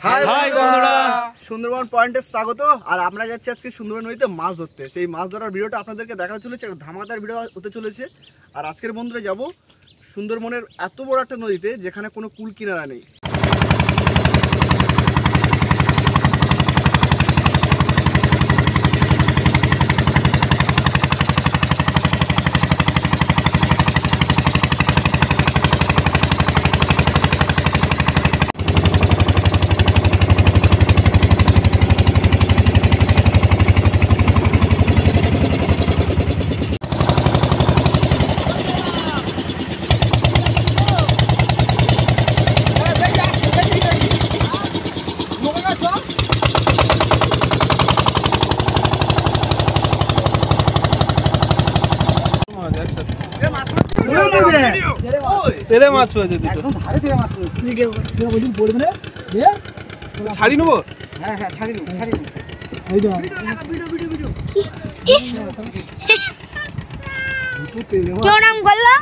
High বন্ধুরা, সুন্দরবন পয়েন্টে স্বাগত। আর আমরা যাচ্ছি আজকে সুন্দরবন নদীতে মাছ ধরতে। সেই মাছ ধরার ভিডিওটা আপনাদেরকে দেখাতে চলেছে, একটা ধামাকাদার ভিডিও হতে চলেছে। আর আজকের বন্ধুরা যাব সুন্দরবনের এত বড় একটা নদীতে যেখানে কোনো কুল কিনারা নেই। তেরে মাছ হয়েছে একদম ধারে তেরে মাছ হয়েছে। ভিডিও বলি পড়বে না দে ছাড়ি নেব। হ্যাঁ হ্যাঁ ছাড়ি নেব এই দাও ভিডিও কেউ নাম বললো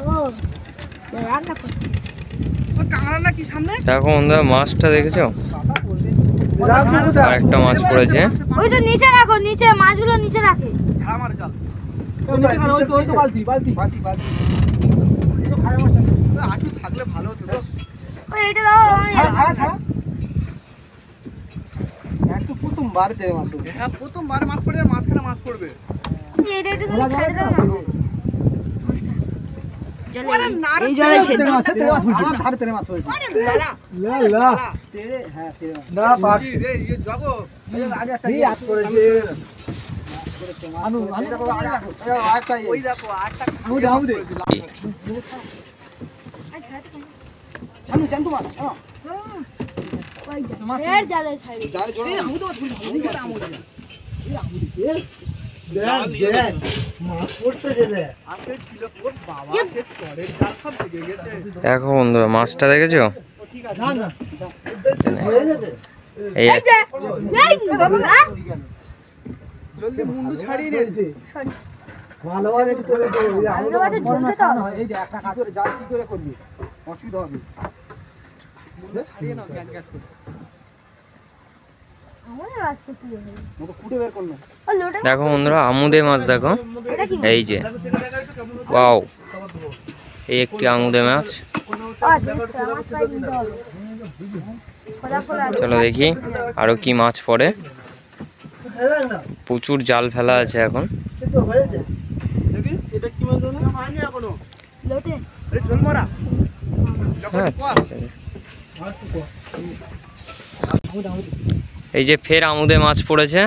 ও রান্না করতে ও কাঁকড়া না কি সামনে দেখো বন্ধুরা, মাছটা দেখেছো? আর একটা মাছ পড়েছে। ওইটা নিচে রাখো, নিচে মাছগুলো নিচে রাখে। ছাড়া মার জাল ওই তো বালতি বালতি বালতি বালতি আটু থাকলে ভালো হতো। ওই এটা দাও ছাড়া ছাড়া ছাড়া একটু প্রথমবার তেরে মাছ হয়েছে। হ্যাঁ, প্রথমবার মাছ পড়ে মাঝখানে মাছ পড়বে। এটা তুমি ছেড়ে দাও না এই জলে ছেড়ে দাও। ধারে তেরে মাছ হয়েছে। লালা লা লা তেরে হ্যাঁ তেরে না পাস রে এই জগো আগে একটা মাছ করেছে আনু আনু দেখো আগে আরেকটা ওই দেখো আটটা আমুদে আমুদে ছানু জান তোমার হ্যাঁ এর জালে ছাড়ি জালে জোড়া আমুদে আমুদে মাছ পড়তেছে দে আজকে কিলো কোট বাবা সে চড়ের জাল সব লেগে গেছে। দেখো বন্ধুরা, মাছটা দেখেছো? ঠিক আছে না না হয়ে গেছে এই এই যে এই জলদি মুন্ডু ছাড়িয়ে নে। ভালোভাবে একটু তোলে তো ভালোভাবে ঝুলতে তো এই যে একটা কাজ করে জাল কি করে করবি অসুবিধা হবে মুন্ডু ছাড়িয়ে নাও গ্যাস গ্যাস করে। আমারে মাছ করতে হবে মতো ফুটে বের করলো ও লোটা দেখো বন্ধুরা, আমুদে মাছ দেখো। এটা কি এই যে ওয়াও, এই একটি আমুদে মাছ। মাছ পাই দিতে হবে খোলা খোলা চলো দেখি আরো কি মাছ পড়ে। প্রচুর জাল ফেলা আছে এখন। দেখি এটা কি মাছ জানো? হয়নি এখনো। লোটে এই ঝোল মারা যখন হ্যাঁ, কোয়া ঠিক আছে। এই যে ফের আমুদে মাছ পড়েছে।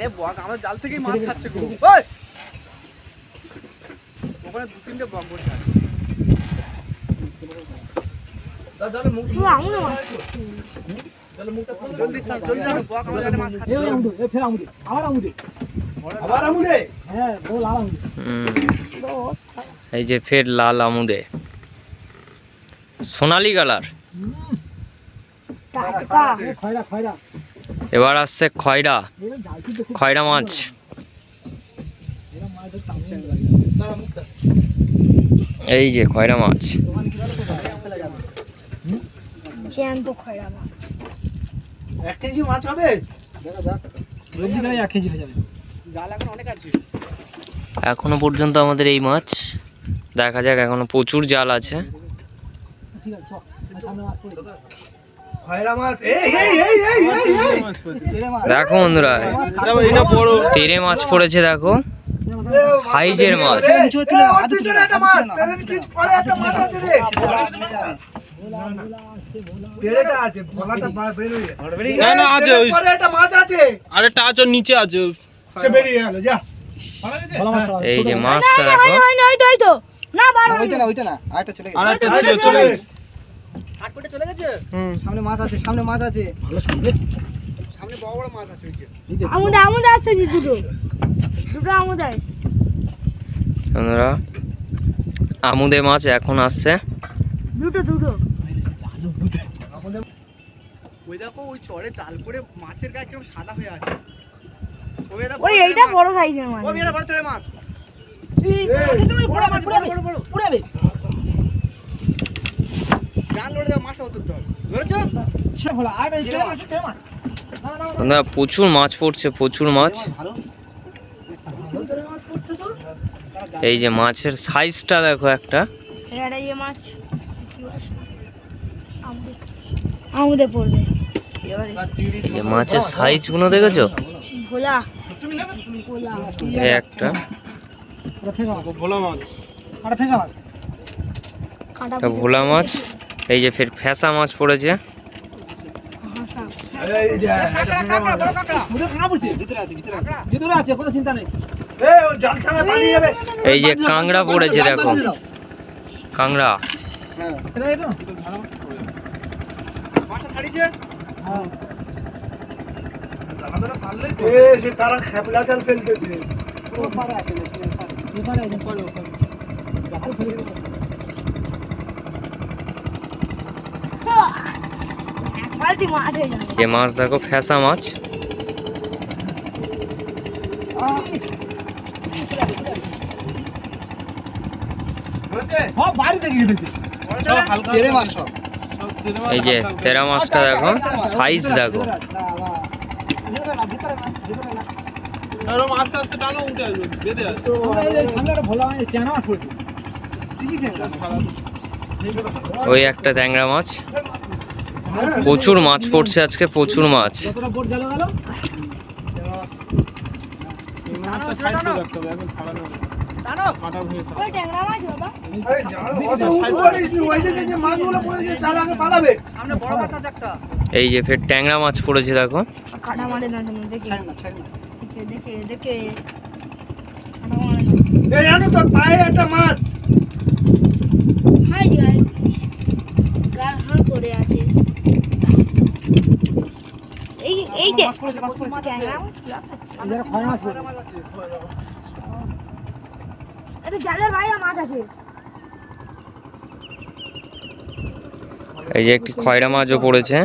এ বক আমার জাল থেকেই মাছ খাচ্ছে গো। ওই ওখানে দু তিনটে বক বসে আছে। দাদা মুখ তুই আমুনে মাছ জলদি জলদি জানো বক আমার জালে মাছ খাচ্ছে। এই আমুদে এই ফের আমুদে আবার আমুদে হ্যাঁ বল আর আমুদে এই যে ফের লাল আমুদে, সোনালী কালার। টাটকা খয়রা খয়রা এবার আসছে খয়রা, এর জাল কি দেখো খয়রা মাছ। এরা মাছ ধরতে আমুদে দাঁড়া মুখটা এই যে খয়রা মাছ। দোকান কি করে ফেলা যাবে জ্যান্ত খয়রা মাছ 1 কেজি মাছ হবে দেখা যাক যদি না 1 কেজি হয়ে যাবে জাল এখন অনেক আছে। এখনো পর্যন্ত আমাদের এই মাছ দেখা যাক, এখনো প্রচুর জাল আছে। ঠিক আছে চল সামনে মাছ পড়ে খয়রা মাছ এই এই এই এই এই তেরে মাছ দেখো বন্ধুরা, এটা বড় তেরে মাছ পড়েছে। দেখো সাইজের মাছ। নিচে তুলে আদু তুলে একটা মাছ তেরে নিচে পড়ে একটা মাছ আছে রে তেরেটা আছে ভোলাটা বের হয়ে না না আছে ওই পরে একটা মাছ আছে আরেকটা আছে নিচে আছে সে বেরিয়ে গেল যা এই যে মাছটা দেখো। ওই তো না বারো ওইটা না আরেকটা চলে গেছে আরেকটা ছিল চলে গেছে হাট পেটে চলে গেছে। সামনে মাছ আছে ভালো সামনে সামনে বড় বড় মাছ আছে ওই যে। আমুদে আমুদে আসছে দুটো দুটো আমুদে বন্ধুরা, আমুদে মাছ এখন আসছে। দুটো দুটো ওই দেখো ওই চড়ে জাল করে মাছের গায়ে কিরকম সাদা হয়ে আছে। ওই এইটা বড় সাইজের মাছ ও বিয়েটা বড় চড়ে মাছ। বড় মাছ, বড় বড় উড়ে যাবে। জাল লড়ে যাও, মাছটা উঠতে হবে। ধরেছো? ছে ভোলা, আর এই তেড়ে মাছ, তেড়ে মাছ। বন্ধুরা প্রচুর মাছ পড়ছে, প্রচুর মাছ। ভালো। ভালো তেড়ে মাছ পড়ছে তো। এই যে মাছের সাইজটা দেখো একটা। এটা এই মাছ আমাদের পড়বে এই যে মাছের সাইজ গুলো দেখেছো? ভোলা ভোলা এই একটা ভোলা মাছ। আরে ফেসা মাছ। কাঁটা একটা ভোলা মাছ। এই যে ফের ফ্যাসা মাছ পড়েছে। হাসা এই যে কাঁকড়া, বড় কাঁকড়া। মুখে কাঁকড়া পড়ছে। ভিতরে আছে, ভিতরে আছে, কোনো চিন্তা নেই। এই ও জাল ছাড়া পালিয়ে যাবে। এই যে কাঁকড়া পড়েছে দেখো, কাঁকড়া। হ্যাঁ। এটা এটা মাছটা ছাড়িয়েছে? হ্যাঁ। এ সে তারা খেপলা জাল ফেলতেছে। ও পারে আছে, ওখানে একদম পারে, ওখানে জাল ফেলে দিল। এক বালতি মাছ হয়ে যাবে যে মাছ দেখো ফ্যাসা মাছ। সব বাইরে থেকে গেছে। সব হালকা তেড়ে মাছ সব। সব তেড়ে মাছ এই যে হালকা হালকা। তেরা মাছটা দেখো, সাইজ দেখো। ভিতরে না, ভিতরে না, ভিতরে না। এরকম আস্তে আস্তে টানো, উঠে আসবে, বেঁধে আসবে। এই যে সামনে একটা ভোলা মাছ, ট্যাংরা মাছ পড়ছে। ওই একটা ট্যাংরা মাছ। প্রচুর মাছ পড়ছে আজকে, প্রচুর মাছ। যতটা বোট গেল গেল। এই মাছটা সাইড করে রাখতে হবে, এখন ছাড়ানো হবে। টানো। কাঁটা ভেঙে ওই ট্যাংরা মাছ বাবা এই জাল অত উপরে ওই যে মাছগুলো পড়েছে জাল আগে পালাবে। সামনে বড় মাছ আছে একটা। এই যে ফের ট্যাংরা মাছ পড়েছে দেখো। কাঁটা মারে না তুমি দেখে ছাড় না, ছাড় না। দেখে দেখে কাঁটা মারে না। এই জানো তোর পায়ে একটা মাছ। হাই গাই গাল হাঁ করে আছে এই যে মাছ পড়েছে, মাছ পড়েছে। ট্যাংরা মাছ লাফাচ্ছে। এই যারা খয়রা মাছ পড়ছে। মাছ আছে। এটা জালের বাইরে মাছ আছে এই যে একটি খয়রা মাছও পড়েছে।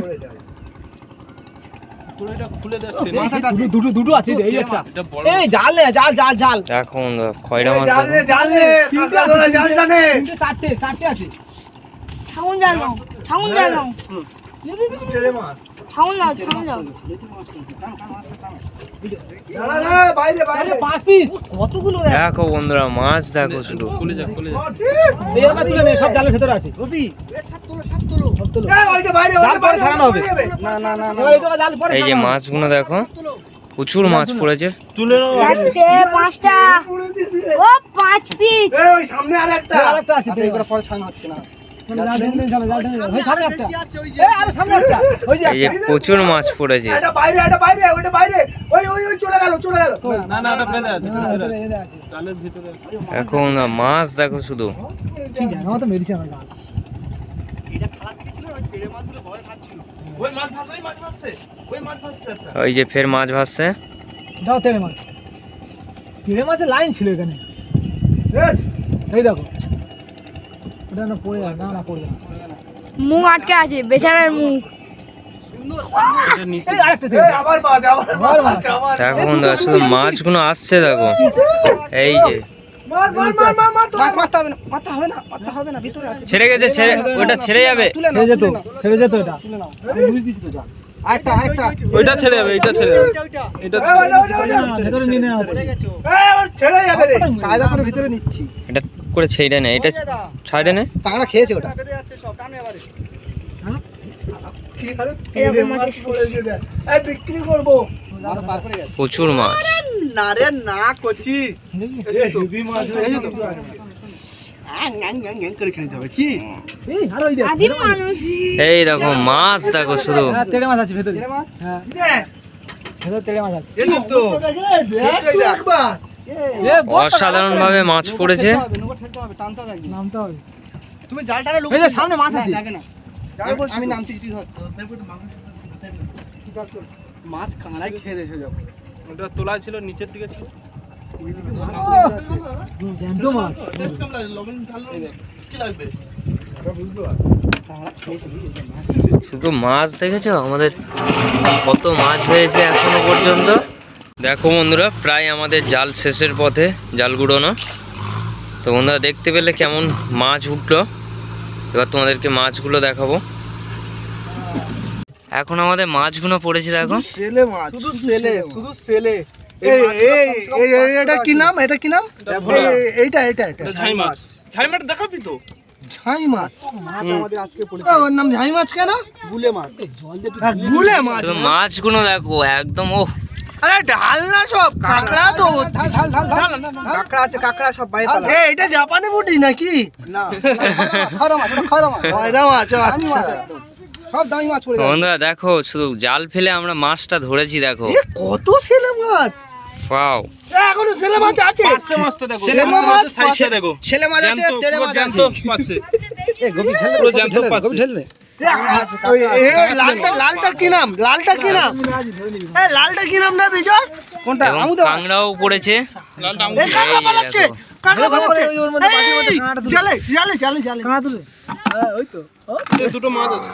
পুরো এটা খুলে দেখছে। দুটো দুটো আছে, এই যে একটা। এটা বড় এই জাল নে, জাল জাল জাল। দেখো বন্ধুরা, খয়রা মাছ জাল নে, দেখো। জাল নে। কাঁকড়া ধরে জালটা নে। তিনটে চারটে চারটে আছে। ছাউন জাল নাও ছাউন জাল নাও তেড়ে মাছ। ছাউন নাও ছাউন নাও দাঁড়া, দাঁড়া, বাইরে, বাইরে। 5 পিস কতগুলো দেখ। দেখো বন্ধুরা, মাছ দেখো শুধু। খুলে যা, খুলে যা। এই আমার তুলে নে, সব জালের ভেতরে আছে। রবি, এ সব তোলো, সব তোলো। সব তোলো। এই, ওইটা বাইরে, জাল ওইটা পরে বাইরে, ছাড়ানো হবে। পড়ে যাবে। না, না, না, না। এই তো জাল পরে এই যে ছাড়ানো হবে। মাছগুলো দেখো, তোলো। প্রচুর মাছ পড়েছে। তুলে নাও। চারটে পাঁচটা ও 5 পিস এই, ওই সামনে আরেকটা। আরেকটা আছে, আচ্ছা, এগুলো পরে ছাড়ানো হচ্ছে না। জাল টেনে নে, জাল টেনে নে। ওই সামনে একটা। বেশি আছে, ওই যে। এই আরে সামনে একটা। ওই যে এই যে একটা। প্রচুর মাছ পড়েছে। এটা বাইরে, এটা বাইরে, ওইটা বাইরে। ওই, ওই, ওই চলে গেল, চলে গেল। না না, ওটা বেঁধে আছে, না, বেঁধে এই আছে। যে আছে। জালের ভিতরে আছে। দেখো বন্ধুরা, মাছ দেখো শুধু। ঠিক আছে, আমার তো মেরেছে আমার জাল। এটা খালা থেকে ছিল, ওই তেড়ে মাছগুলো ভয় খাচ্ছিল। ওই মাছ ভাসছে, ওই মাছ ভাসছে, ওই মাছ ভাসছে একটা। ওই যে ফের মাছ ভাসছে। দাও তেড়ে মাছ। তেড়ে মাছের লাইন ছিল এখানে। বেশ। এই দেখো। ওটা না পড়ে যায়, না না পড়ে যায়। মুখ আটকে আছে বেচারার মুখ সুন্দর, সুন্দর। এটা নিচে। এই আরেকটা তেড়ে এই, আবার মাছ, আবার আবার মাছ, মাছ। আবার মাছ। দেখো বন্ধুরা, শুধু মাছগুলো আসছে দেখো। এই যে মার, মার, মার, মার, মার, মার, মারতে হবে না, মারতে হবে না, মারতে হবে না, ভিতরে আছে। ছেড়ে গেছে, ছেড়ে ওটা ছেড়ে যাবে। তুলে নাও, ছেড়ে যেত, তুলে নাও, ছেড়ে যেত এটা। তুলে নাও। আমি বুঝ দিছি তো জাল। আরেকটা, আরেকটা। ওইটা ছেড়ে যাবে, এইটা ছেড়ে যাবে। এটা ছেড়ে যাবে। না, ভেতরে নিয়ে নেওয়া হচ্ছে। এই, ওর ছেড়ে যাবে রে। কায়দা করে ভিতরে নিচ্ছি। এটা করে ছেড়ে নে, এটা ছাড়ে নে। কাঁকড়া খেয়েছে ওটা। বেঁধে যাচ্ছে সব, টানো এবারে। হ্যাঁ? কি হারে এরকম তেড়ে মাছ মাছ পড়েছে রে। এই, বিক্রি করবো। মাছ পার করে গেছে। প্রচুর মাছ। না রে, না কচি। দেখি? এই হেভি মাছ হয়েছে তো। আং, আং, আং, আং করে খেতে হবে, কি? এই, আর ওই দেখ। আদিম মানুষ এই দেখো মাছ দেখো শুধু। হ্যাঁ, তেড়ে মাছ আছে ভেতরে। তেড়ে মাছ? হ্যাঁ, কি রে? ভেতরে তেড়ে মাছ আছে। এসব তো। দেখ তো একবার। এ, বড় অসাধারণ ভাবে মাছ পড়েছে। নৌকো ঠেলতে হবে, টানতে হবে একদিন। নামতে হবে। তুমি জালটারে এই যে সামনে মাছ আছে। যাবে না। আমি নামছি, তুই ধর। ঠিক আছে। মাছ কাঁড়াই খেয়ে দিয়েছে যখন। ওটা তোলা ছিল, নিচের দিকে ছিল। জ্যান্ত মাছ। শুধু মাছ দেখেছো আমাদের কত মাছ হয়েছে এখনো পর্যন্ত। দেখো বন্ধুরা, প্রায় আমাদের জাল শেষের পথে, জাল গুড়োনো। তো বন্ধুরা দেখতে পেলে কেমন মাছ উঠলো, এবার তোমাদেরকে মাছগুলো দেখাবো। এখন আমাদের মাছগুলো পড়েছে দেখো। ছেলে মাছ, শুধু ছেলে, শুধু ছেলে। এটা কি নাম? এটা কি নাম? এইটা এটা ঝাই মাছ। ঝাই মাছ দেখাবি তো? ঝাই মাছ। মাছ আমাদের আজকে পড়েছে। ওর নাম ঝাই মাছ কেন? গুলে মাছ। গুলে মাছ। শুধু মাছগুলো দেখো একদম, ও আরে ঢাল না সব, কাঁকড়া তো। কাঁকড়া আছে, কাঁকড়া সব বাইরে ফেলা। এটা জাপানি বুটি নাকি? না, খয়রা মাছ, এটা খয়রা মাছ। খয়রা মাছ, দামি মাছ আচ্ছা। একদম। সব দামি মাছ পড়ে তো যাবে। বন্ধুরা দেখো, শুধু জাল ফেলে আমরা মাছটা ধরেছি দেখো। কত ছেলে মাছ! ওয়াও, এখনো ছেলে মাছ আছে। পাঁচশো মাছটা দেখো। ছেলে ছেলে মাছ, মাছের সাইজটা দেখো। ছেলে মাছ আছে, জ্যান্ত, তেড়ে পুরো মাছ জ্যান্ত আছে। পাচ্ছে। গভীর ঢেলে পুরো জ্যান্ত পাচ্ছে। লালটা কি নাম? লালটা কি নাম? লালটা কি নাম না বিজয়? কোনটা? এবং আমুদা? কাংড়াও পড়েছে। লালটা আঙুল। এই কাঁকড়া পালাচ্ছে, কাঁকড়া পালাচ্ছে। ওর মধ্যে বাটির মধ্যে এই, জালে জালে জালে জালে। দুটো মাছ আছে।